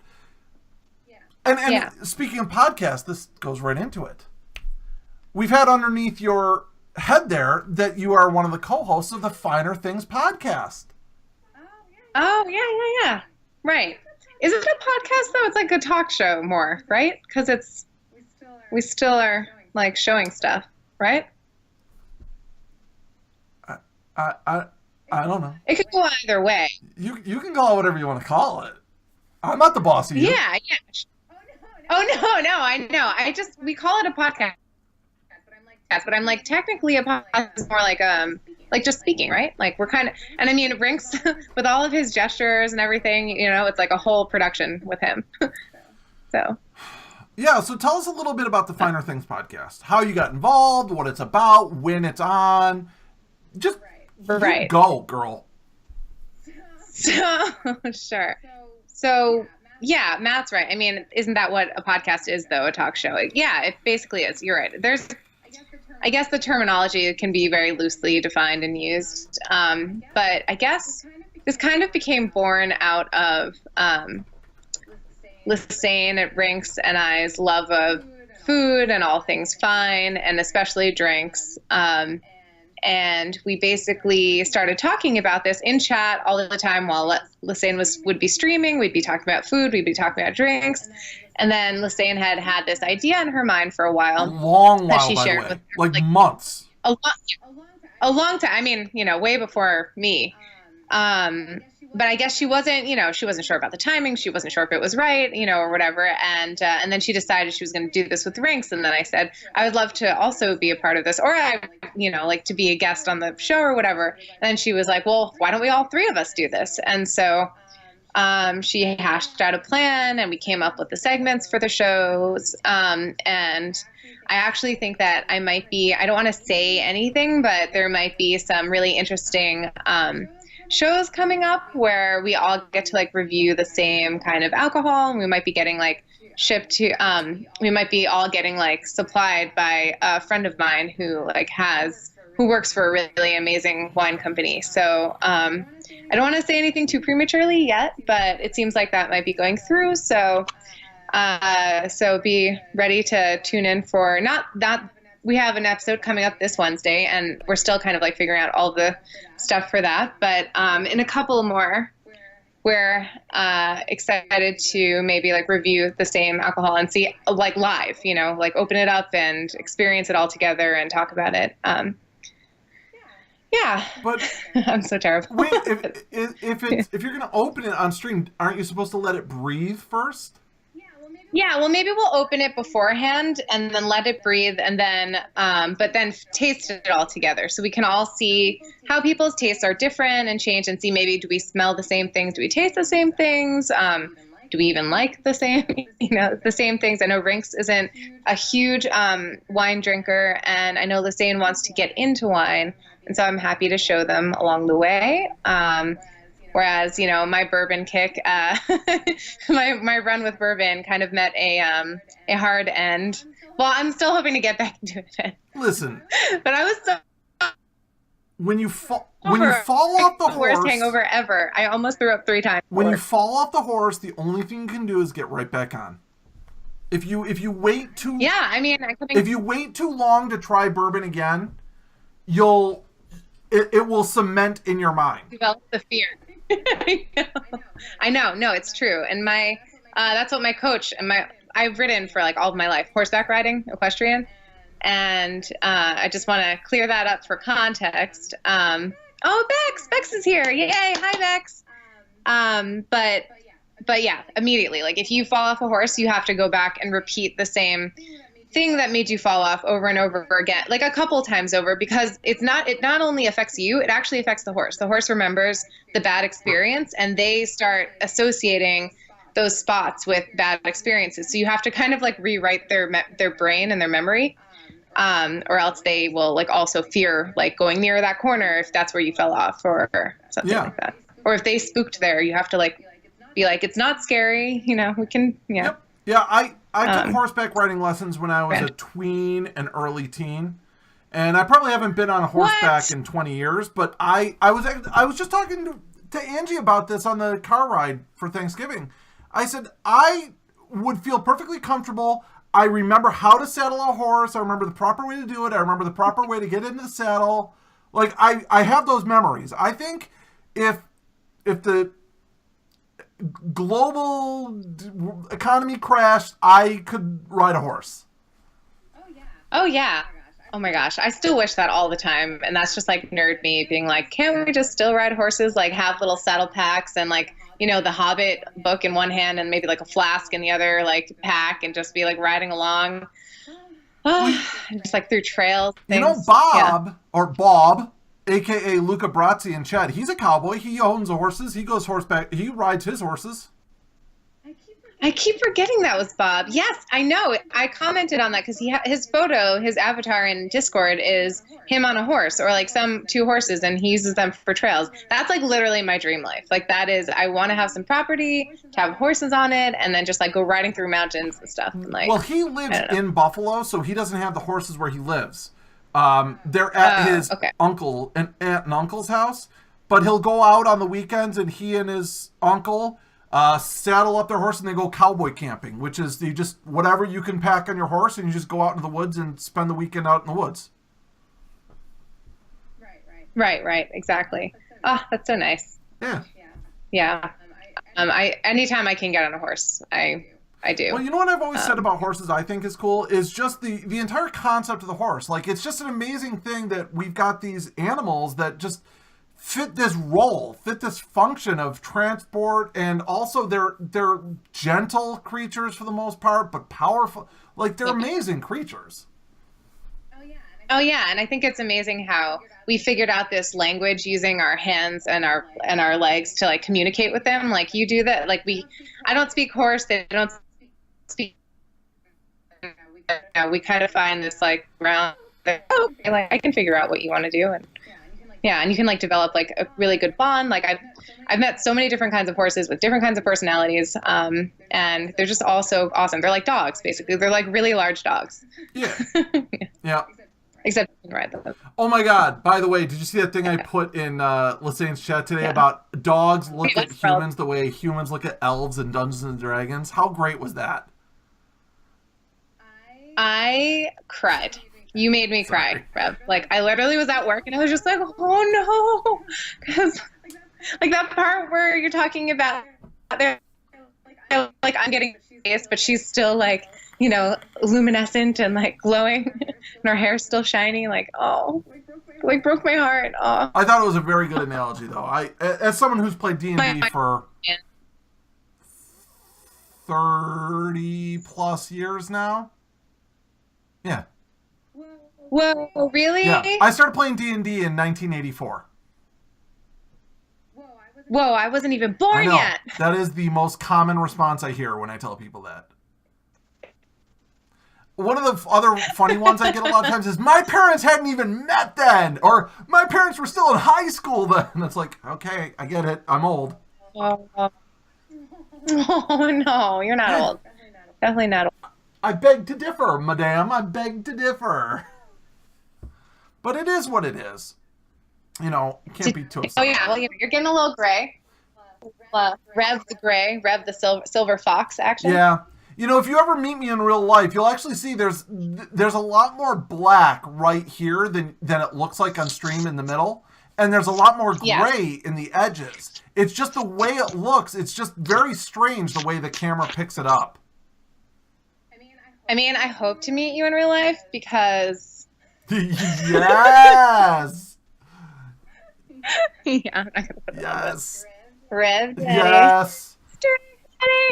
And speaking of podcasts, this goes right into it. We've had underneath your head there that you are one of the co-hosts of the Finer Things podcast. Oh, yeah. Right. Is it a podcast, though? It's like a talk show more, right? Because we still are like showing stuff, right? I don't know. It could go either way. You can call it whatever you want to call it. I'm not the boss of you. Yeah. Oh, no, I know. We call it a podcast, but I'm like, technically a podcast is more like just speaking, right? Like we're kind of, and I mean, Rinks with all of his gestures and everything, you know, it's like a whole production with him. So. Yeah, so tell us a little bit about the Finer Things podcast. How you got involved, what it's about, when it's on. Just go, girl. So, sure. So, yeah, Matt's right. I mean, isn't that what a podcast is, though, a talk show? Yeah, it basically is. You're right. I guess the terminology can be very loosely defined and used. But I guess this kind of became born out of Lysane at Rinks and I's love of food and all things fine, and especially drinks. And we basically started talking about this in chat all the time while Lysane would be streaming. We'd be talking about food. We'd be talking about drinks. And then Lysane had this idea in her mind for a while. A long while, she shared with her, like months. A long time. I mean, you know, way before me. But I guess she wasn't sure about the timing. She wasn't sure if it was right, you know, or whatever. And then she decided she was going to do this with Rinks. And then I said, I would love to also be a part of this, or like to be a guest on the show or whatever. And then she was like, well, why don't we all three of us do this? And so she hashed out a plan, and we came up with the segments for the shows. And I actually think that I don't want to say anything, but there might be some really interesting shows coming up where we all get to like review the same kind of alcohol, and we might be getting like shipped to we might be all getting like supplied by a friend of mine who works for a really amazing wine company. So I don't want to say anything too prematurely yet, but it seems like that might be going through. So be ready to tune in for we have an episode coming up this Wednesday, and we're still kind of like figuring out all the stuff for that. But in a couple more, we're excited to maybe like review the same alcohol and see like live, you know, like open it up and experience it all together and talk about it. Yeah, but I'm so terrible. Wait, if you're gonna open it on stream, aren't you supposed to let it breathe first? Yeah, well, maybe we'll open it beforehand and then let it breathe, and then, but then taste it all together, so we can all see how people's tastes are different and change, and see maybe do we smell the same things, do we taste the same things, do we even like the same, the same things. I know Rinks isn't a huge wine drinker, and I know Lysane wants to get into wine, and so I'm happy to show them along the way. Whereas, my bourbon kick, my run with bourbon kind of met a hard end. Well, I'm still hoping to get back into it. Listen. But I was so... When you fall off the horse... Worst hangover ever. I almost threw up 3 times. When you fall off the horse, the only thing you can do is get right back on. If you wait too... Yeah, I mean... If you wait too long to try bourbon again, it will cement in your mind. Develop the fear. I know. No, it's true. And that's what my coach and I've ridden for like all of my life, horseback riding, equestrian. And I just want to clear that up for context. Bex is here. Yay. Hi, Bex. But yeah, immediately, like if you fall off a horse, you have to go back and repeat the same thing that made you fall off over and over again, like a couple times over, because it not only affects you, it actually affects the horse. The horse remembers the bad experience, and they start associating those spots with bad experiences. So you have to kind of like rewrite their brain and their memory. Or else they will like also fear like going near that corner if that's where you fell off or something like that. Or if they spooked there, you have to like be like, it's not scary, you know, we can, yeah. Yep. Yeah, I took horseback riding lessons when I was a tween and early teen. And I probably haven't been on horseback in 20 years, but I was just talking to Angie about this on the car ride for Thanksgiving. I said, I would feel perfectly comfortable. I remember how to saddle a horse. I remember the proper way to do it. I remember the proper way to get into the saddle. Like, I have those memories. I think if the global economy crashed, I could ride a horse. Oh, yeah. Oh, my gosh. I still wish that all the time. And that's just, like, nerd me being like, can't we just still ride horses? Like, have little saddle packs and, like, you know, the Hobbit book in one hand and maybe like a flask in the other, like pack, and just be like riding along, just like through trails. Things. You know, Bob, aka Luca Brazzi in chat. He's a cowboy. He owns horses. He goes horseback. He rides his horses. I keep forgetting that was Bob. Yes, I know. I commented on that because his photo, his avatar in Discord is him on a horse or like two horses, and he uses them for trails. That's like literally my dream life. Like that is, I want to have some property, to have horses on it, and then just like go riding through mountains and stuff. And, like, well, he lives in Buffalo, so he doesn't have the horses where he lives. They're at his uncle and aunt and uncle's house, but he'll go out on the weekends, and he and his uncle saddle up their horse and they go cowboy camping, which is you just whatever you can pack on your horse and you just go out into the woods and spend the weekend out in the woods. Right, exactly. Oh, that's so nice. Yeah. I anytime I can get on a horse, I do. Well, you know what I've always said about horses I think is cool is just the entire concept of the horse. Like, it's just an amazing thing that we've got these animals that just fit this role, fit this function of transport, and also they're gentle creatures for the most part, but powerful. Like, they're amazing creatures. Oh yeah, and I think it's amazing how we figured out this language using our hands and our legs to like communicate with them. Like you do that. Like I don't speak horse. They don't speak. We kind of find this like round. Like I can figure out what you want to do, and yeah, and you can like develop like a really good bond. Like I've met so many different kinds of horses with different kinds of personalities, and they're just all so awesome. They're like dogs, basically. They're like really large dogs. Yeah. Yeah. Except you can ride them. Oh my God! By the way, did you see that thing I put in Lasane's chat today about dogs look at humans the way humans look at elves in Dungeons and Dragons? How great was that? I cried. You made me cry, Rhev. Like, I literally was at work and I was just like, oh no. Because, like, that part where you're talking about, like, I'm getting face, but she's still, like, you know, luminescent and, like, glowing. And her hair's still shiny. Like, oh. Like, broke my heart. Oh. I thought it was a very good analogy, though. As someone who's played D&D for 30-plus years now. Yeah. Whoa, really? Yeah, I started playing D&D in 1984. Whoa, I wasn't even born yet. That is the most common response I hear when I tell people that. One of the other funny ones I get a lot of times is, my parents hadn't even met then, or my parents were still in high school then. And it's like, okay, I get it. I'm old. Oh no, you're not old. Definitely not old. I beg to differ, madame. I beg to differ. But it is what it is. You know, you can't be too upset. Oh, yeah. Well, you're getting a little gray. Rhev the gray. Rhev the silver fox action. Yeah. You know, if you ever meet me in real life, you'll actually see there's a lot more black right here than it looks like on stream in the middle. And there's a lot more gray in the edges. It's just the way it looks. It's just very strange the way the camera picks it up. I mean, I hope to meet you in real life because... Yes. Yeah, I'm not gonna put yes. Rhev. Yes.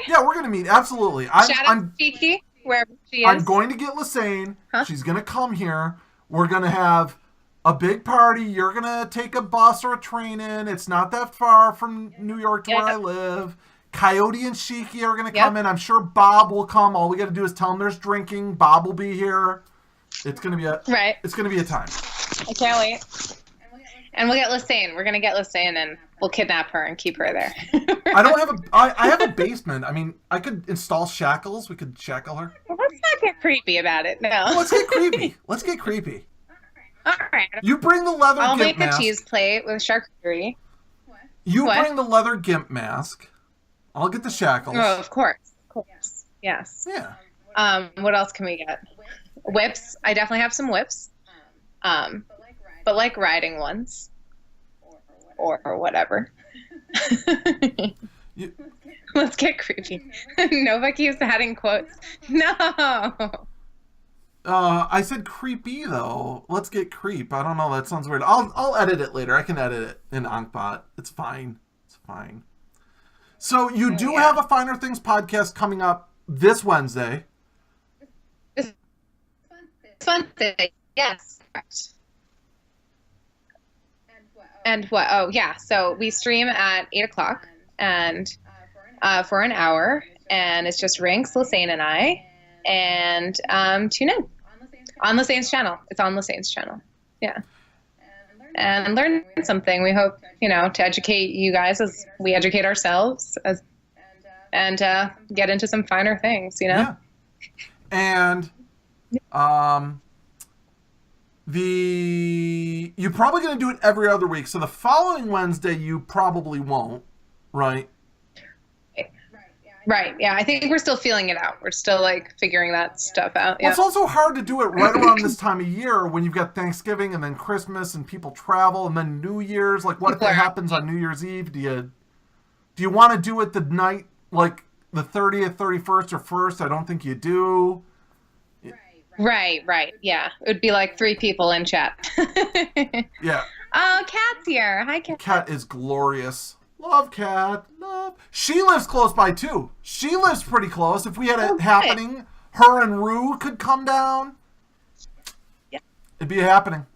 Yeah, we're gonna meet. Absolutely. Shout out to Cheeky, wherever she is. I'm going to get Lasane. Huh? She's gonna come here. We're gonna have a big party. You're gonna take a bus or a train in. It's not that far from New York to where I live. Coyote and Shiki are going to come in. I'm sure Bob will come. All we got to do is tell him there's drinking. Bob will be here. It's going to be It's going to be a time. I can't wait. And we'll get Lisanne. We're going to get Lisanne and we'll kidnap her and keep her there. I have a basement. I mean, I could install shackles. We could shackle her. Well, let's not get creepy about it. No. Well, let's get creepy. Let's get creepy. All right. You bring the leather I'll gimp make mask. a cheese plate with charcuterie. Bring the leather gimp mask. I'll get the shackles. Oh, of course. Yes. Yeah. What else can we get? Whips. I definitely have some whips. But like riding ones. Or whatever. Let's get creepy. Nova keeps adding quotes. No. I said creepy though. Let's get creep. I don't know. That sounds weird. I'll edit it later. I can edit it in Ankbot. It's fine. So you do have a Finer Things podcast coming up this Wednesday. This Wednesday. Yes. Correct. And what? Oh, yeah. So we stream at 8:00 and for an hour, and it's just Rinks, Lisanne, and I. And tune in on Lisanne's channel. It's on Lisanne's channel. Yeah. And learn something. We hope, to educate you guys as we educate ourselves and get into some finer things, Yeah. And you're probably going to do it every other week. So the following Wednesday, you probably won't, right? Right. Yeah. I think we're still feeling it out. We're still figuring that stuff out. Well, it's also hard to do it right around this time of year when you've got Thanksgiving and then Christmas and people travel and then New Year's. Like, what if it happens on New Year's Eve? Do you want to do it the night, like the 30th, 31st, or 1st? I don't think you do. Right. Yeah. It would be like 3 people in chat. Yeah. Oh, Kat's here. Hi, Kat. Kat is glorious. Love Kat. Love. She lives close by, too. She lives pretty close. If we had it happening, her and Rue could come down. Yeah. It'd be happening.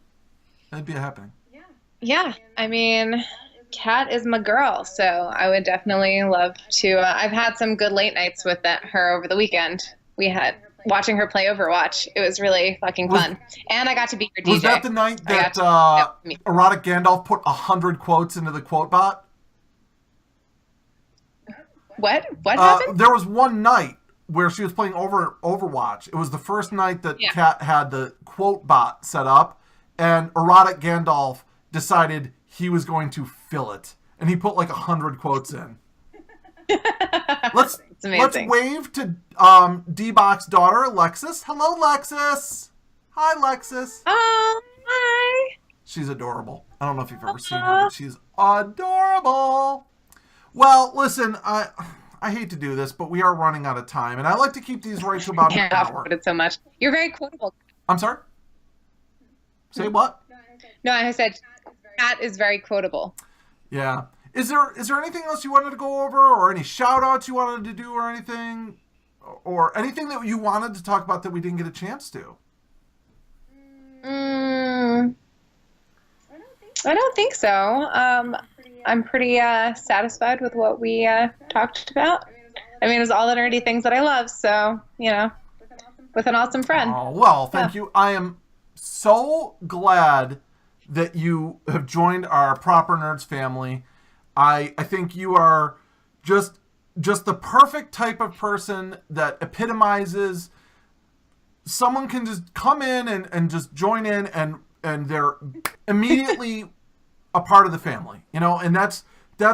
Yeah. I mean, Kat is my girl, so I would definitely love to. I've had some good late nights with her over the weekend. We had watching her play Overwatch. It was really fucking fun. And I got to be her DJ. Was that the night that Erotic Gandalf put 100 quotes into the quote bot? What happened? There was one night where she was playing Overwatch. It was the first night that Kat had the quote bot set up, and Erotic Gandalf decided he was going to fill it. And he put 100 quotes in. Let's wave to D-Box daughter, Alexis. Hello, Alexis. Hi, Alexis. Oh, hi. She's adorable. I don't know if you've ever seen her, but she's adorable. Well, listen, I hate to do this, but we are running out of time, and I like to keep these right to about an hour. I've it so much. You're very quotable. I'm sorry? Say what? No, I said Kat is very quotable. Yeah. Is there anything else you wanted to go over, or any shout-outs you wanted to do, or anything? Or anything that you wanted to talk about that we didn't get a chance to? I don't think so. I'm pretty satisfied with what we talked about. I mean, it was all the nerdy things that I love, so, with an awesome friend. Oh, well, thank you. I am so glad that you have joined our Proper Nerds family. I think you are just the perfect type of person that epitomizes someone can just come in and just join in and they're immediately a part of the family, and that's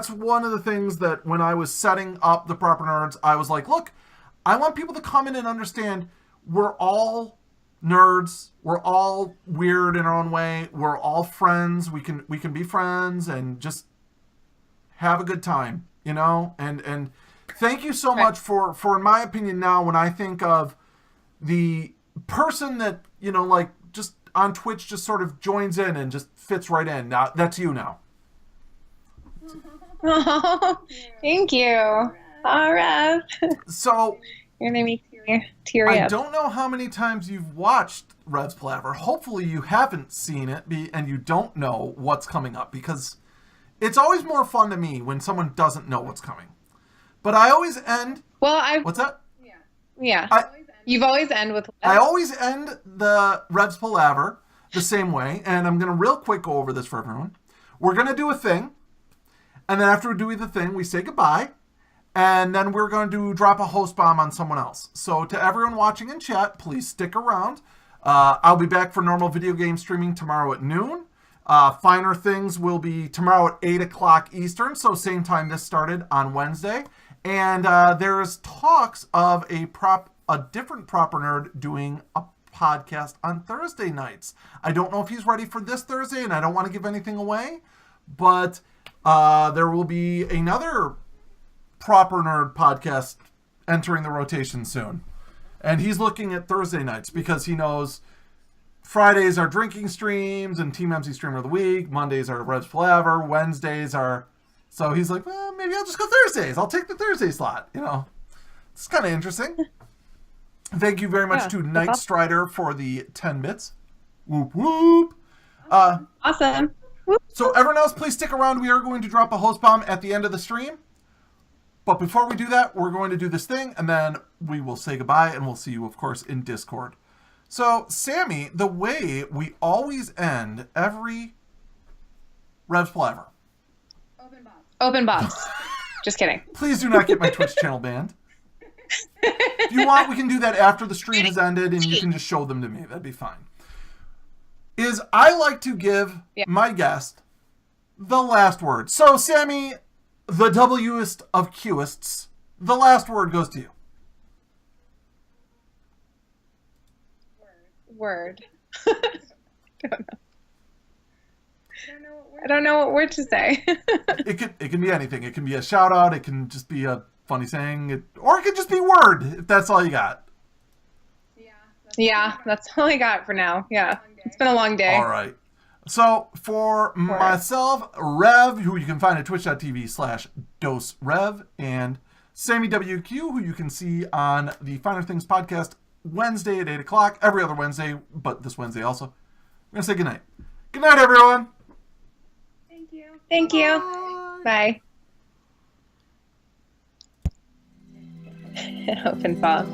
one of the things that when I was setting up the Proper Nerds, I was like, look, I want people to come in and understand we're all nerds, we're all weird in our own way, we're all friends, we can be friends and just have a good time, and thank you so much for in my opinion now, when I think of the person that, just on Twitch just sort of joins in and just fits right in. Now, that's you now. Oh, thank you. All right. So, you're going to make me teary up. I don't know how many times you've watched Rhev's Palaver. Hopefully you haven't seen it and you don't know what's coming up, because it's always more fun to me when someone doesn't know what's coming. But I always end... Well, What's that? Yeah. You've always end with what? I always end the Rev's Palaver the same way, and I'm going to real quick go over this for everyone. We're going to do a thing, and then after we do the thing, we say goodbye, and then we're going to drop a host bomb on someone else. So to everyone watching in chat, please stick around. I'll be back for normal video game streaming tomorrow at noon. Finer Things will be tomorrow at 8 o'clock Eastern, so same time this started on Wednesday. And there's talks of a different proper nerd doing a podcast on Thursday nights. I don't know if he's ready for this Thursday, and I don't want to give anything away, but there will be another proper nerd podcast entering the rotation soon. And he's looking at Thursday nights because he knows Fridays are drinking streams and Team MC Streamer of the Week. Mondays are Rev's Palaver. Wednesdays are... So he's like, well, maybe I'll just go Thursdays. I'll take the Thursday slot. You know, it's kind of interesting. Thank you very much to Night Strider for the 10 bits. Whoop, whoop. Awesome. Whoop. So everyone else, please stick around. We are going to drop a host bomb at the end of the stream. But before we do that, we're going to do this thing, and then we will say goodbye, and we'll see you, of course, in Discord. So, Sammy, the way we always end every Rev's Palaver. Open box. Just kidding. Please do not get my Twitch channel banned. If you want, we can do that after the stream has ended, and you can just show them to me. That'd be fine. I like to give my guest the last word. So, Sammy, the W'ist of Qists, the last word goes to you. Word. I don't know what word to say. It can be anything. It can be a shout out. It can just be a funny saying, or it could just be word if that's all you got. Yeah, that's all I got for now. Yeah, it's been a long day. All right. So for myself, Rhev, who you can find at twitch.tv/doserev, and SammyWQ, who you can see on the Finer Things podcast Wednesday at 8 o'clock, every other Wednesday, but this Wednesday also. I'm going to say goodnight. Good night, everyone. Thank you. Bye. Open box.